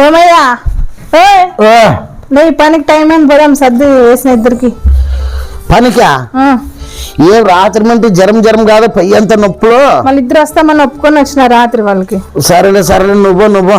ఏమయ్యా నీ పనికి టైం అయింది పోదాం సర్ది వేసిన ఇద్దరికి పనికా ఏం రాత్రి మంటే జ్వరం కాదు పై అంత నొప్పులు మళ్ళీ ఇద్దరు వస్తామని ఒప్పుకొని వచ్చిన రాత్రి వాళ్ళకి సరేలే నువ్వు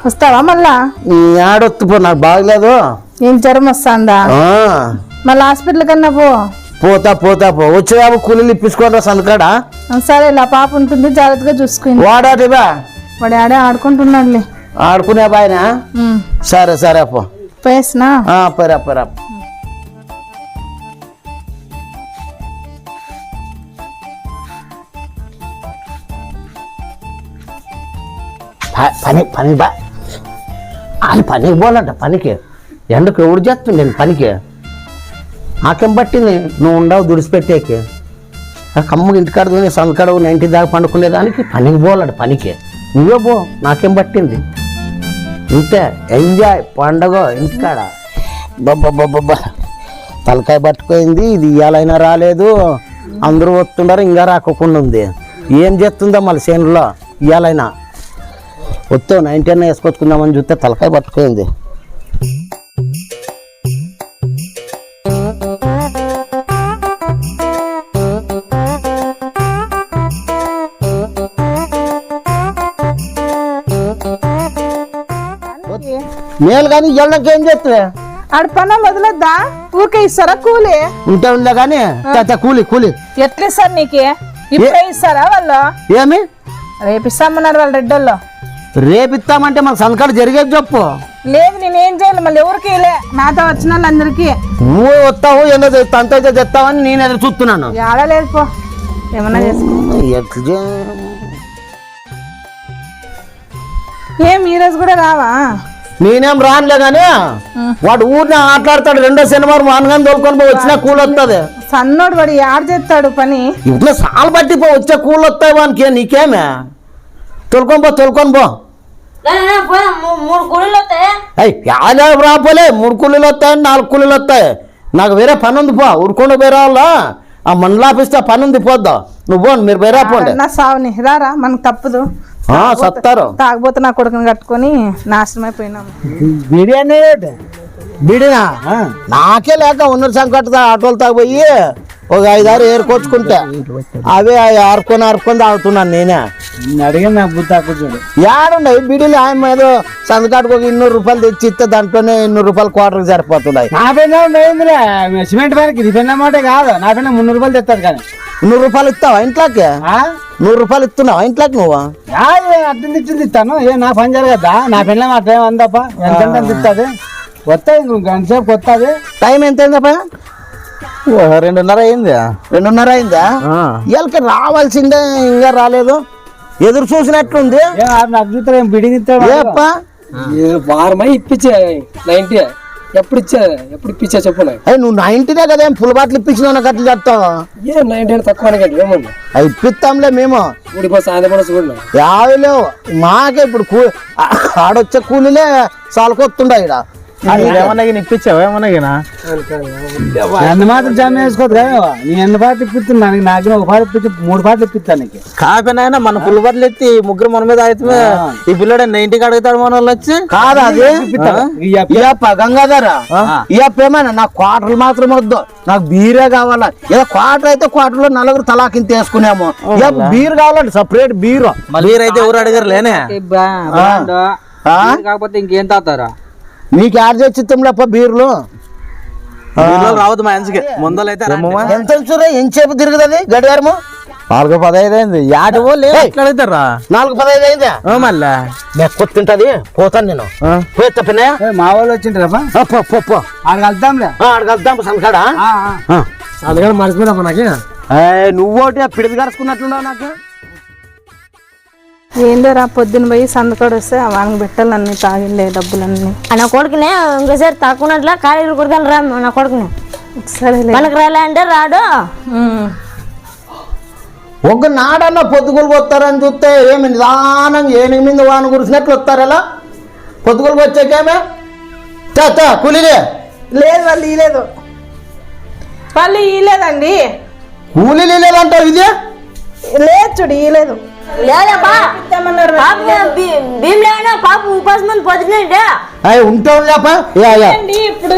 వస్తావా మళ్ళా ఆడొత్తుపో నాకు బాగలేదు ఏం జ్వరం వస్తుందా మళ్ళీ హాస్పిటల్ కన్నా పోతా వచ్చేవాబు కూలీలు ఇప్పించుకోరా సందుకాడా సరే ఇలా పాప ఉంటుంది జాగ్రత్తగా చూసుకుని వాడాటివా వాడు ఆడే ఆడుకుంటున్నాడులే ఆడుకునే బాయనా సరే అప్పో పేసినా పరా పని బా ఆయన పనికి పోవాలంట పనికి ఎండకు ఎవడు చేస్తుంది నేను పనికి నాకేం పట్టింది నువ్వు ఉండవు దుడిసిపెట్టేకి కమ్మగా ఇంటికాడ సందకాడ 90 దాకా పండుకునేదానికి పనికి పోవాలంట పనికి నువ్వే పో నాకేం పట్టింది ఇంతే ఎంజాయ్ పండగ ఇంటికాడ బాబా తలకాయ పట్టుకోయింది ఇది ఇయ్యాలైనా రాలేదు అందరూ వస్తుండారు ఇంకా రాకోకుండా ఉంది ఏం చేస్తుందో మళ్ళీ చేనులో ఇయ్యాలైనా వస్తే 90 అన్న వేసుకొచ్చుకుందామని చూస్తే తలకాయ పట్టుకోయింది మేలు కానీ ఇవ్వడానికి ఏం చేస్తా ఆడ పని వదిలేద్దా ఊరికే ఇస్తారా కూలి ఉందా కానీ కూలి ఎట్లా ఇస్తారు నీకే ఇప్పుడే ఇస్తారా వాళ్ళు ఏమి రేపు ఇస్తామన్నారు వాళ్ళు రెడ్డోళ్ళు రేపిస్తామంటే మన సంతకాలు జరిగేది చెప్పు లేదు నేనేం చేయాలి మళ్ళీ ఎవరికి నాతో వచ్చిన వాళ్ళందరికీ నువ్వు వస్తావు ఏదో అంత అయితే తెస్తావని నేను ఎదురు చూస్తున్నాను ఆడలేదు పో ఏమన్నా చేసుకో ఏం ఈ రోజు కూడా రావా నేనేం రానులే గానీ వాడు ఊరిని ఆటలాడతాడు రెండో శనివారం వానగాని తోలుకొని పో వచ్చినా కూలి వస్తుంది సన్నోడు వాడు ఆడు చేస్తాడు పని ఇట్లా సాలు బట్టి పో వచ్చే కూలి వస్తాయి వానికి నీకేమే తోలుకొని పో 3 కూలీలు వస్తాయి రాపోలే 3 కూలీలు వస్తాయి 4 కూలీలు వస్తాయి నాకు వేరే పని ఉంది పో ఊరుకుండా వేరే వాళ్ళ ఆ మండలాపిస్తే పని ఉంది పోద్దాం నువ్వు పోండి మీరు వేరే పోండి నా సావుని రారా మనకు తప్పదు సత్తారు తాగబోతే నా కొడుకుని కట్టుకొని నాశనం అయిపోయినాము బిడినా నాకే లేక ఉన్న సంకట ఆటోలు తాగిపోయి ఒక 5-6 ఏరుకొచ్చుకుంటా అవే ఆరుకొని తాగుతున్నాను నేనే అడిగిన కూర్చోడు ఏడున్నాయి బిడిలు ఆయన ఏదో సంతకాడికి ఒక 200 రూపాయలు తెచ్చి ఇస్తే దాంట్లోనే 200 రూపాయలు క్వార్టర్కి సరిపోతున్నాయి నా పెన్న సిమెంట్ పైన ఇది పెన్న మాట కాదు నా పెన్న 300 రూపాయలు తెస్తాడు కానీ 100 రూపాయలు ఇస్తావా ఇంట్లోకి 100 రూపాయలు ఇస్తున్నావా ఇంట్లోకి నువ్వు అర్థం తెచ్చింది ఇస్తాను నా పని జరగద్దా నా పెళ్ళ మాట ఏమందప్ప ఎంత తిస్తుంది వస్తాయి నువ్వు గంట సేపు వస్తుంది టైం ఎంత అయిందప్ప 2:30 అయింది 2:30 అయిందా వీళ్ళకి రావాల్సిందే ఇంకా రాలేదు ఎదురు చూసినట్లుంది నాకు చూస్తాడు ఏం బిడింగ్ ఇస్తాడు వారమై ఇప్పించే 90 ఎప్పుడు ఇప్పించా చెప్పు నువ్వు 90నే కదా ఏం ఫుల్ బాటిల్ ఇప్పించిన నాకు అట్లా చెప్తావు 90 తక్కువ ఇప్పిస్తాంలే మేము సాయంత్రం చూడండి యాభై లేవు మాకే ఇప్పుడు ఆడొచ్చే కూలీలే సాలకొస్తుండ ఇక్కడ ఏమన్నా ఇప్పించావు ఏమన్నా ఎన్న మాత్రం జమ వేసుకోదు కదా నీ ఎన్ని పాటలు ఇప్పిస్తున్నా నాకు ఒక పాట ఇప్పించి 3 పాటలు ఇప్పిస్తాను నీకు కాకపోయినా మన పుల్ల బట్టలు ఎత్తి ముగ్గురు మన మీద అయితే ఈ పిల్లడు 90కి అడుగుతాడు మన వాళ్ళు వచ్చి కాదు అది గంగాధర ఇయప్ప ఏమైనా నాకు క్వార్టర్లు మాత్రం వద్దు నాకు బీరే కావాలా ఏదో క్వార్టర్ అయితే క్వార్టర్లో 4 తలాకింత వేసుకునేమో బీర్ కావాలండి సపరేట్ బీరు అయితే ఎవరు అడిగారు లేనే కాకపోతే ఇంకేం తాతారా నీకు యాడ్ చేసిస్తాం లేప బీర్లు రావద్దు మా ఆయనకి ముందలైతే ఎంత ఎంతసేపు తిరుగుతుంది గడియారము 4:15 అయింది యాటవో లేదు అడుగుతారా 4:15 అయిందా మళ్ళా కొత్తింటది పోతాను నేను పోతా పిన్న మా వాళ్ళు వచ్చింటారా ఆడికి వెళ్తాంలే ఆడికి వెళ్తాం సంకాడా అందుకని మర్చిపోయినా నాకు నువ్వోటి పిడిది కరుచుకున్నట్లున్నావు నాకు ఏందోరా పొద్దున పోయి సందకాడు వస్తే వానికి పెట్టాలి అన్ని తాగిలే డబ్బులన్నీ నా కొడుకునే ఇంకోసారి తాకున్నట్లా ఖాళీ కొడుకుని రా నా కొడుకుని సరే మనకు రాలే అంటే రాడు ఒక నాడన్న పొద్దుగులు వస్తారని చూస్తే ఏమి నిదానం 8 వాన కురిసినట్లు వస్తారు ఎలా పొద్దుగులు వచ్చాకేమే కూలీలే లేదు వాళ్ళు ఇలేదు వాళ్ళు ఇలేదండి కూలీలు లేదంటావు ఇదే లేదు చూడు ఇలేదు లేదబ్బా ఇద్దామన్నారు భీమ్ లేవనా పాప ఉపాసం మంది పొద్దునంటే అయ్యి ఉంటావు లేప అండి, ఇప్పుడు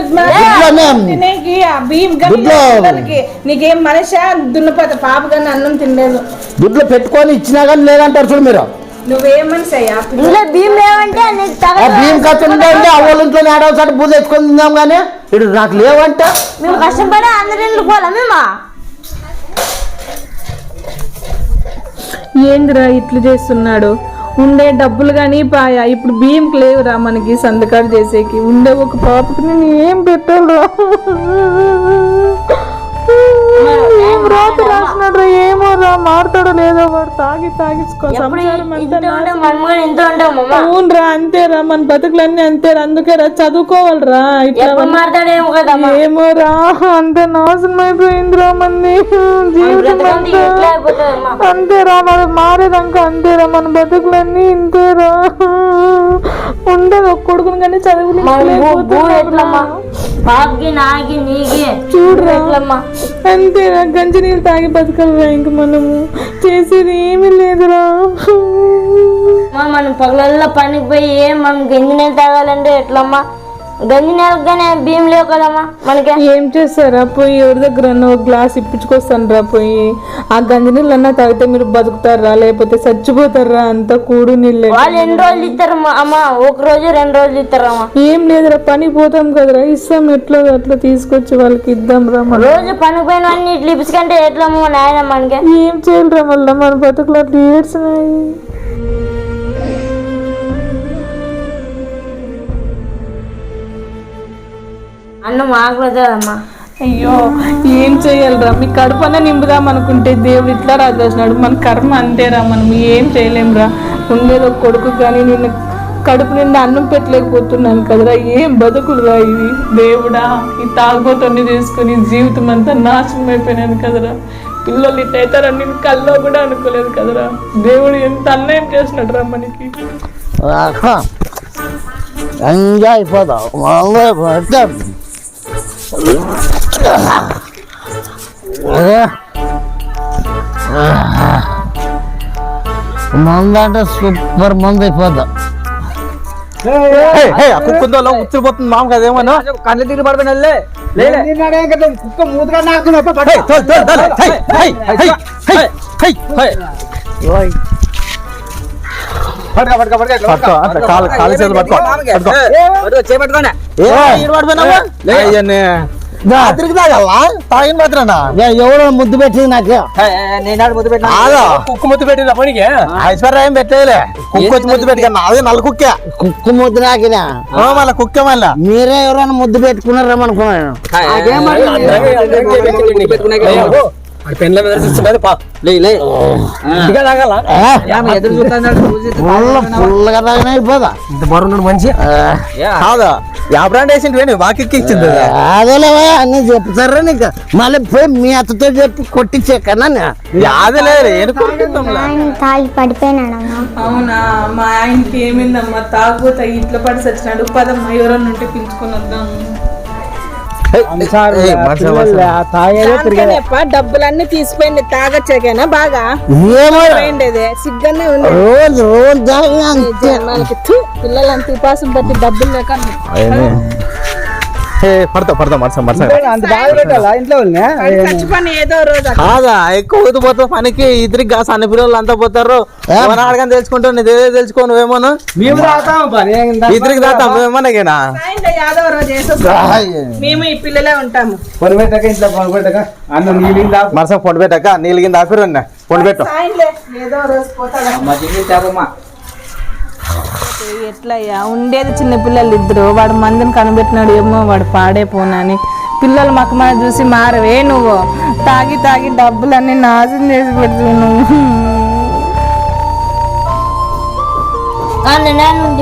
తినేకి ఆ బియ్యం గని పిల్లలకి నీకేం మనిషా దున్నపోత పాప కానీ అన్నం తినలేదు. దుడ్లో పెట్టుకొని ఇచ్చినా కానీ లేదంటారు చూడు మీరు. నువ్వేం మనిషి అయ్యా? ఇంట్లో భీమ్ లేవంటే నీకు ఆ తగదు. బియ్యం ఖర్చు ఉంటే అవ్వల ఇంట్లో ఏడవసారి బూజ తెచ్చుకొని తిందాం కానీ ఇటు నాకు లేవంట. మేము కష్టపడి అందరి ఇంట్లో పోలా మేము ఏందిరా ఇట్లు చేస్తున్నాడు? ఉండే డబ్బులు కానీ పాయా, ఇప్పుడు బియ్యంకి లేవురా మనకి సంతకాలు చేసేకి. ఉండే ఒక పాపకి నేను ఏం పెట్టాలరా? రాత్రి రాసినాడు ఏమో రా, మారుతాడో లేదో వాడు తాగి సంసారం అంతా ఇంట్లో ఉంటాం అవునరా, అంతేరా మన బతుకులన్నీ అంతేరా. అందుకేరా చదువుకోవాలరా. ఇట్లా మాట్లాడేమో కదమ్మా ఏమో రా, అంత నాశనం అయిపోయిందిరా మంది జీవితం అంతా. అంతేరా మనం మారేదాకా అంతేరా, మన బతుకులన్నీ ఇంతేరా. ఉండదు ఒక కొడుకుని కానీ చదువులేకపోతున్నా. పాపకి నాకి నీకి చూడరా అంతేరా, గంజి నీళ్ళు తాగి బతకలరా. ఇంక మనము చేసేది ఏమీ లేదురా. మనం పగలల్లో పనికి పోయి మనం గంజి నీళ్ళు తాగాలంటే ఎట్లమ్మా? గంజి నీళ్ళకి కానీ బియ్యం లేవు కదమ్మా మనకి. ఏం చేస్తారా, పోయి ఎవరి దగ్గర ఒక గ్లాస్ ఇప్పించుకొస్తాను రా. పోయి ఆ గంజి నీళ్ళు అన్నా తాగితే మీరు బతుకుతారా లేకపోతే చచ్చిపోతారా? అంతా కూడు నీళ్ళే. వాళ్ళు ఎన్ని రోజులు ఇస్తారు అమ్మా? ఒక రోజు 2 రోజులు ఇస్తారమ్మా. ఏం లేదురా, పని పోతాం కదరా, ఇస్తాం ఎట్లా అట్లా తీసుకొచ్చి వాళ్ళకి ఇద్దాం రా. రోజు పనికి పోయిన అన్ని ఇట్లా ఇప్పించుకుంటే ఎట్లమ్మా నాయన మనకి? ఏం చేయాలరా మళ్ళీ మన బతుకులు అట్లా ఏడ్చినాయి. అన్నం ఆకలేదమ్మా. అయ్యో ఏం చెయ్యాలరా? మీ కడుపనే నింపుదాం అనుకుంటే దేవుడు ఇట్లా రాజేసినాడు. మన కర్మ అంతేరా, మనం ఏం చేయలేంరా. ఉండేది ఒక కొడుకు కానీ నేను కడుపు నిండా అన్నం పెట్టలేకపోతున్నాను కదరా. ఏం బతుకులురా ఇది? దేవుడా, ఈ తాగుబోతోని తీసుకుని జీవితం అంతా నాశనం అయిపోయినాను కదరా. పిల్లలు ఇట్లా అవుతారని నేను కల్లో కూడా అనుకోలేదు కదరా. దేవుడు ఎంత అన్యాయం చేసినాడు రా మనకి. ఎంజాయ్ అయిపోదాం మందు అంటే సూపర్ మందు అయిపోద్దాం. కుక్కుందో ఉచ్చిపోతుంది మామ కదేమో కళ్ళు తిరిగి పడిపోయిన కుక్క మూతగా ఎవరో ముద్దు పెట్టింది నాకు. నేను ముద్దు పెట్టిన కుక్క ముద్దు పెట్టిన పనికి ఐశ్వర్యం పెట్టేదిలే. కుక్క వచ్చి ముద్దు పెట్టి అదే నల్ల కుక్కే. కుక్క ముద్దు నాకినా మళ్ళా కుక్కే మళ్ళా. మీరే ఎవరైనా ముద్దు పెట్టుకున్నారేమనుకున్నాను. ఫుల్గా తాగిన అయిపోదా మంచి కాదా? బ్రాండ్ వేసింటి బాకిచ్చింది అదేలేవా అన్ని చెప్తారా నీకు. మళ్ళీ పోయి మీ అత్తతో చెప్పి కొట్టించే కన్నా తాగి పడిపోయినాడమ్మా. అవునా, మా ఆయనకి ఏమైందమ్మా? తాగుబోతా ఇట్లా పడి సచ్చినాడు. పదమ్మా ఎవరన్నా ఉంటే పిలుచుకొని వద్దాం. డబ్బులన్నీ తీసిపోయింది తాగచ్చాకేనా బాగా సిగ్గానే ఉంది. పిల్లలంతా ఉపాసం పట్టి డబ్బులు లేక చచ్చిపోయి ఏదో రోజు కాదా ఎక్కువ ఊదిపోతా పనికి ఇద్దరికి కాస్త అన్ని పిల్లలు అంతా పోతారు. అడగని తెలుసుకుంటావు నీదే తెలుసుకో నువ్వేమోను. ఇద్దరికి దాతాం నువ్వేమోనా యాదో రోజు మేము ఈ పిల్లలే ఉంటాము. పొడిపెట్టక ఇంట్లో పొడిపెట్టక అన్న నీళ్ళు మరస పొడి పెట్టాక నీళ్ళు కింద ఆపిరు పొడి పెట్టు. ఏదో రోజు పోతాడమ్మా. ఎట్లయ్యా ఉండేది చిన్న పిల్లలు ఇద్దరు. వాడు మందిని కనిపెట్టినాడు ఏమో, వాడు పాడే పోనాని. పిల్లలు మాకు మన చూసి మారవే నువ్వు. తాగి తాగి డబ్బులన్నీ నాశనం చేసి పెడుతు నువ్వు.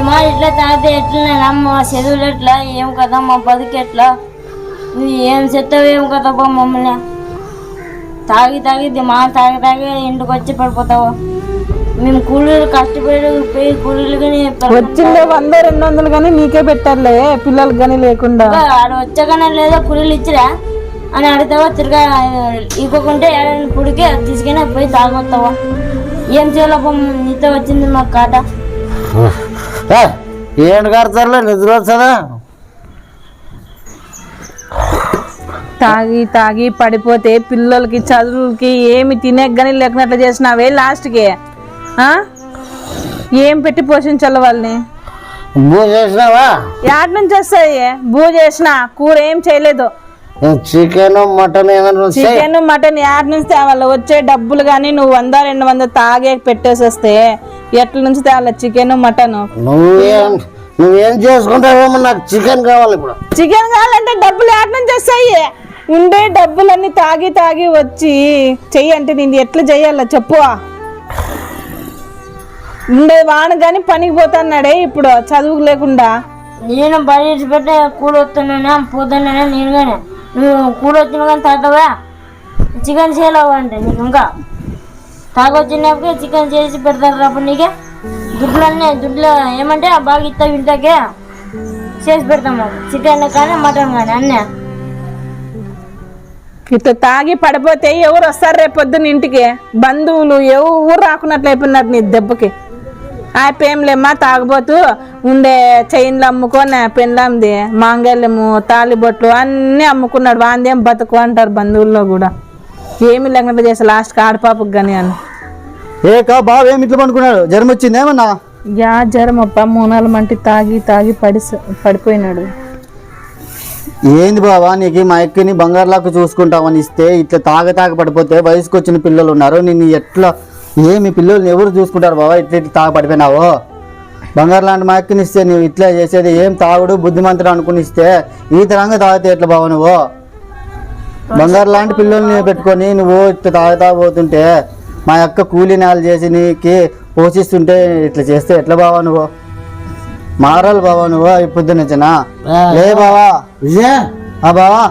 మా ఇట్లా తాగితే ఎట్లా అమ్మ చదువులు ఎట్లా ఏం కదా మా బతుకు ఎట్లా? నువ్వు ఏం చెప్తావు ఏం కదా మమ్మల్ని తాగి తాగి మా తాగి తాగి ఇంటికి వచ్చి పడిపోతావు. మేము కూలీలు కష్టపడి కూలీలు కానీ వచ్చిందే 100-200 కానీ నీకే పెట్టారులే పిల్లలకి కానీ లేకుండా. ఆడ వచ్చాకనే లేదో కూలీలు ఇచ్చిరా అని అడుగుతావా? తిరగా ఇవ్వకుంటే పుడికే తీసుకుని పోయి తాగొస్తావా? ఏం చేయాలబ్బా నీతో వచ్చింది మాకు కాట. ఏంటి కడతారులే నిద్ర వస్తుందా? తాగి తాగి పడిపోతే పిల్లలకి చదువులకి ఏమి తినేగాని లేకున్నట్లు చేసినావే లాస్ట్కి. ఏం పెట్టి పోషించాలి వాళ్ళని? భూ చేసినావా? యాడ్ నుంచి వస్తాయి భూ చేసిన కూర ఏం చేయలేదు. చికెన్ మటన్ ఏమైనా చికెన్ మటన్ యాడ్ నుంచి తేవాలి. వచ్చే డబ్బులు కానీ నువ్వు 100-200 తాగే పెట్టేసి వస్తే ఎట్ల నుంచి తేవాలి చికెన్ మటన్? నువ్వేం చేసుకుంటావేమో, నాకు చికెన్ కావాలి ఇప్పుడు. చికెన్ కావాలంటే డబ్బులు యాడ్ నుంచి వస్తాయి. ఉండే డబ్బులన్నీ తాగి తాగి వచ్చి చెయ్యి అంటే నేను ఎట్లా చెయ్యాలా చెప్పు? ఉండే వాన కానీ పనికి పోతున్నాడే ఇప్పుడు చదువు లేకుండా. నేను బయట పెట్టే కూలి వస్తున్నానే పోతున్నానే నేను కానీ నువ్వు కూలి వచ్చిన కానీ తాగుతావా? చికెన్ చేయలేవు అంటే నీకు ఇంకా తాగొచ్చినప్పుడే చికెన్ చేసి పెడతారు. అప్పుడు నీకే దుడ్లు ఏమంటే బాగా ఇస్తా ఇంటాకే చేసి పెడతాము చికెన్ కానీ మటన్ కానీ అన్నీ. ఇట్లా తాగి పడిపోతే ఎవరు వస్తారు రేపు పొద్దున్న ఇంటికి? బంధువులు ఎవరు రాకున్నట్లు అయిపోయినట్టు నీ దెబ్బకి. ఆయపేంలేమ్మా తాగబోతూ ఉండే చైన్లు అమ్ముకొని పెళ్ళాంది మాంగళ్యము తాలిబొట్లు అన్నీ అమ్ముకున్నాడు. వాందేం బతుకు అంటారు బంధువుల్లో కూడా. ఏమి లేకుండా చేసా లాస్ట్కి ఆడపాపకు కానీ అని. బాబు ఏమి ఇట్లా పడుకున్నాడు? జ్వరం వచ్చింది ఏమన్నా? జ్వరం అప్ప 3-4 మంటి తాగి తాగి పడిపోయినాడు. ఏంది బాబా నీకు మా ఎక్కిని బంగారులాగా చూసుకుంటామని ఇస్తే ఇట్లా తాగ పడిపోతే వయసుకు వచ్చిన పిల్లలు ఉన్నారు. నేను ఎట్లా ఏమి పిల్లల్ని ఎవరు చూసుకుంటారు బాబా? ఇట్లా ఇట్లా తాగ పడిపోయినావు. బంగారు లాంటి మా ఎక్కిని ఇస్తే నువ్వు ఇట్లా చేసేది ఏం తాగుడు బుద్ధిమంతుడు అనుకుని ఇస్తే ఈ తరంగా తాగితే ఎట్లా బాబా? నువ్వు బంగారు లాంటి పిల్లల్ని పెట్టుకొని నువ్వు ఇట్లా తాగుతాపోతుంటే మా యొక్క కూలీ నేలు చేసి నీకు పోషిస్తుంటే ఇట్లా చేస్తే ఎట్లా బావా? నువ్వు మారాలి బావా నువ్వు. ఇప్పుడు నుంచినా లే బావా. విజయ బావా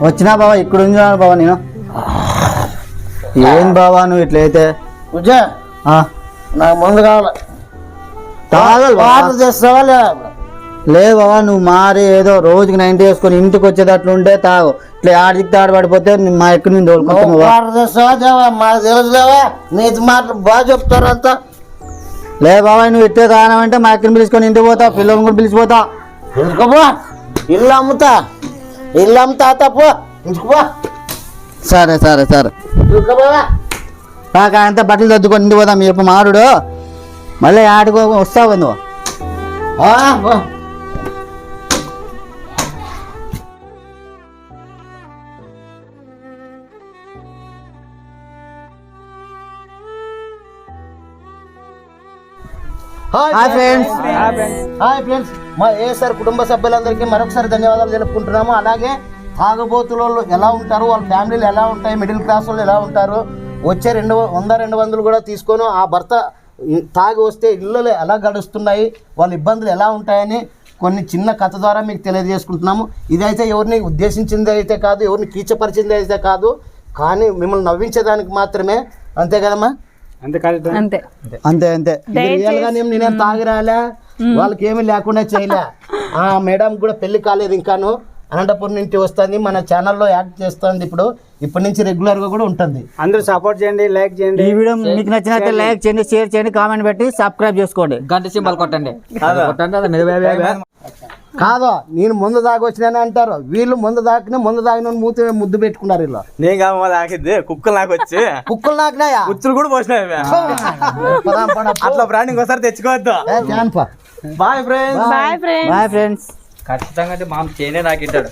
వచ్చినా బావా ఇక్కడ ఉందా బావా? నేను ఏం బావా నువ్వు ఇట్లయితే? విజయ నాకు ముందు కావాలి. తాగాలి వాటర్ చేస్తావా? లే బావా నువ్వు మారి ఏదో రోజుకి 90 వేసుకొని ఇంటికి వచ్చేటట్లు ఉంటే తాగు. ఇట్లా ఆడికి పడిపోతే మా ఎక్కడి నుంచి తోలుకుంటావు. వాటర్ చేస్తావా? మాకు తెలుసులేవా నీతి మాటలు బాగా చెప్తారు అంతా. లే బాబాయ్ నువ్వు ఇట్టే తాగనంటే మా ఎక్కడిని పిలుచుకొని ఇంటికి పోతా, పిల్లల్ని కూడా పిలిచిపోతా. ఇంటికి ఇల్లు అమ్ముతా తప్పు ఇంటికి. సరే సరే సరే కాక అంతా బట్టలు తద్దుకొని ఇంటికి పోతాం. మీ యొక్క మారుడు మళ్ళీ ఆడికి వస్తావు నువ్వు. హాయ్ ఫ్రెండ్స్ మా ఏఎస్ఆర్ కుటుంబ సభ్యులందరికీ మరొకసారి ధన్యవాదాలు తెలుపుకుంటున్నాము. అలాగే తాగుబోతులు ఎలా ఉంటారు, వాళ్ళ ఫ్యామిలీలు ఎలా ఉంటాయి, మిడిల్ క్లాస్ వాళ్ళు ఎలా ఉంటారు, వచ్చే 100-200 కూడా తీసుకొని ఆ భర్త తాగి వస్తే ఇళ్ళలో ఎలా గడుస్తున్నాయి, వాళ్ళ ఇబ్బందులు ఎలా ఉంటాయని కొన్ని చిన్న కథ ద్వారా మీకు తెలియజేసుకుంటున్నాము. ఇదైతే ఎవరిని ఉద్దేశించింది అయితే కాదు, ఎవరిని కీచపరిచింది అయితే కాదు, కానీ మిమ్మల్ని నవ్వించేదానికి మాత్రమే. అంతే కదమ్మా? అంతే అంతే అంతే. నేనేం తాగి రాలే, వాళ్ళకి ఏమీ లేకుండా చేయలే. ఆ మేడం కూడా పెళ్లి కాలేదు ఇంకాను, అనంతపురం నుంచి వస్తుంది, మన ఛానల్లో యాక్ట్ చేస్తుంది. ఇప్పటి నుంచి రెగ్యులర్ గా కూడా ఉంటుంది. అందరూ సపోర్ట్ చేయండి, లైక్ చేయండి. ఈ వీడియో మీకు నచ్చినట్లయితే లైక్ చేయండి, షేర్ చేయండి, కామెంట్ పెట్టి సబ్స్క్రైబ్ చేసుకోండి, గంట సింబల్ కొట్టండి. కాదు నేను ముందు దాకా వచ్చినానే అంటారు వీళ్ళు. ముందు దాకిన మూత ముద్దు పెట్టుకున్నారు వీళ్ళు. నేను కాదు తాకిద్ది కుక్కలు నాకు వచ్చి కుక్కలు నాకినాయా? ఉచ్చులు కూడా పోసినాయి. అట్లా బ్రాండింగ్ ఒకసారి తెచ్చుకోవద్దు. జాన్పా boyfriends. Boyfriends. Boyfriends. ఖచ్చితంగా మామ చేయనే నాకింటాడు.